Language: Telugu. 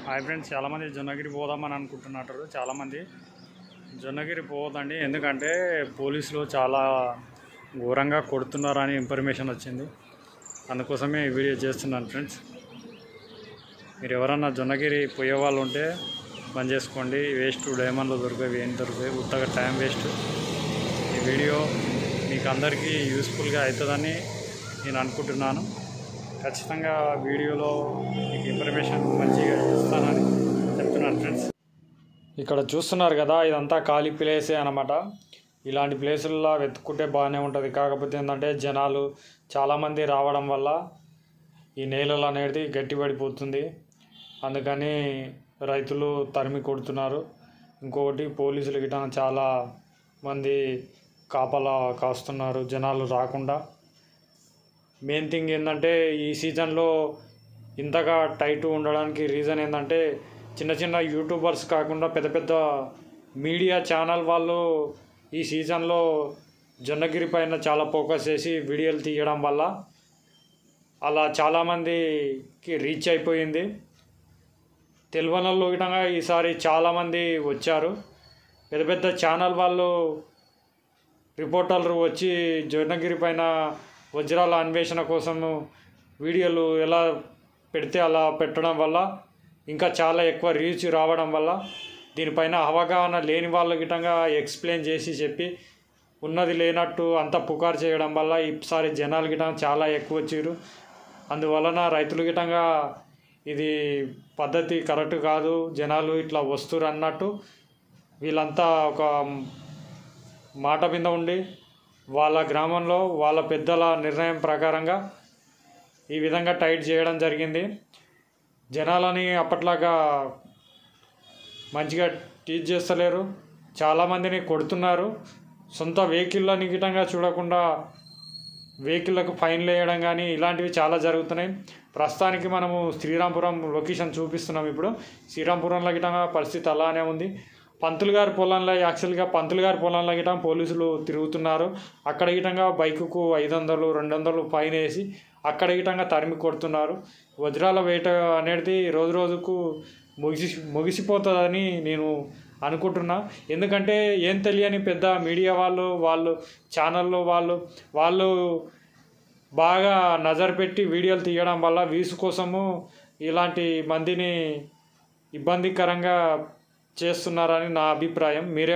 హాయ్ ఫ్రెండ్స్, చాలామంది జొన్నగిరి పోదామని అనుకుంటున్నారు. చాలామంది జొన్నగిరి పోవద్దండి, ఎందుకంటే పోలీసులు చాలా ఘోరంగా కొడుతున్నారని ఇన్ఫర్మేషన్ వచ్చింది. అందుకోసమే ఈ వీడియో చేస్తున్నాను ఫ్రెండ్స్. మీరు ఎవరన్నా జొన్నగిరి పోయే వాళ్ళు ఉంటే బంద్ చేసుకోండి. వేస్ట్ డైమండ్లు దొరికాయి, ఏం దొరికాయి, ఉత్తగా టైం వేస్ట్. ఈ వీడియో మీకు అందరికీ యూస్ఫుల్గా అవుతుందని నేను అనుకుంటున్నాను. ఖచ్చితంగా వీడియోలో మీకు ఇన్ఫర్మేషన్ మంచిగా ఇస్తానని చెప్తున్నాను ఫ్రెండ్స్. ఇక్కడ చూస్తున్నారు కదా, ఇదంతా ఖాళీ ప్లేసే అన్నమాట. ఇలాంటి ప్లేసుల్లో వెతుక్కుంటే బాగానే ఉంటుంది. కాకపోతే ఏంటంటే జనాలు చాలామంది రావడం వల్ల ఈ నేలలు అనేది గట్టిపడిపోతుంది. అందుకని రైతులు తరిమి కొడుతున్నారు. ఇంకొకటి పోలీసులు గిట్ట చాలా మంది కాపలా కాస్తున్నారు జనాలు రాకుండా. మెయిన్ థింగ్ ఏంటంటే ఈ సీజన్లో ఇంతగా టైట్ ఉండడానికి రీజన్ ఏంటంటే చిన్న చిన్న యూట్యూబర్స్ కాకుండా పెద్ద పెద్ద మీడియా ఛానల్ వాళ్ళు ఈ సీజన్లో జొన్నగిరి పైన చాలా ఫోకస్ చేసి వీడియోలు తీయడం వల్ల అలా చాలామందికి రీచ్ అయిపోయింది. తెలియనోళ్ళు గిట్టంగా ఈసారి చాలామంది వచ్చారు. పెద్ద పెద్ద ఛానల్ వాళ్ళు రిపోర్టర్లు వచ్చి జొన్నగిరి పైన వజ్రాల అన్వేషణ కోసం వీడియోలు ఎలా పెడితే అలా పెట్టడం వల్ల ఇంకా చాలా ఎక్కువ రీచ్ రావడం వల్ల దీనిపైన అవగాహన లేని వాళ్ళ గిట్టంగా ఎక్స్ప్లెయిన్ చేసి చెప్పి ఉన్నది లేనట్టు అంతా పుకారు చేయడం వల్ల ఈసారి జనాలు గిట్టంగా చాలా ఎక్కువ వచ్చారు. అందువలన రైతులు గిట్టంగా ఇది పద్ధతి కరెక్ట్ కాదు, జనాలు ఇట్లా వస్తురు అన్నట్టు వీళ్ళంతా ఒక మాట మీద ఉండి వాళ్ళ గ్రామంలో వాళ్ళ పెద్దల నిర్ణయం ప్రకారంగా ఈ విధంగా టైట్ చేయడం జరిగింది. జనాలని అప్పట్లాగా మంచిగా టీచ్ చేస్తలేరు, చాలామందిని కొడుతున్నారు. సొంత వెహికల్ని గిట్టంగా చూడకుండా వెహికల్లకు ఫైన్లు వేయడం కానీ ఇలాంటివి చాలా జరుగుతున్నాయి. ప్రస్తుతానికి మనము శ్రీరాంపురం లొకేషన్ చూపిస్తున్నాం. ఇప్పుడు శ్రీరాంపురంలో గిట్టంగా పరిస్థితి అలానే ఉంది. పంతులు గారి పొలంలో యాక్చువల్గా పంతులు గారి పొలంలో గిట్టం పోలీసులు తిరుగుతున్నారు. అక్కడ గిట్టంగా బైకుకు 500, 200 ఫైన్ వేసి అక్కడ గిట్టంగా తరిమి కొడుతున్నారు. వజ్రాల వేట అనేది రోజు రోజుకు ముగిసిపోతుందని నేను అనుకుంటున్నా. ఎందుకంటే ఏం తెలియని పెద్ద మీడియా వాళ్ళు ఛానల్లో వాళ్ళు బాగా నజర్ పెట్టి వీడియోలు తీయడం వల్ల వ్యూస్ కోసము ఇలాంటి మందిని ఇబ్బందికరంగా చేస్తున్నారని నా అభిప్రాయం. మీరే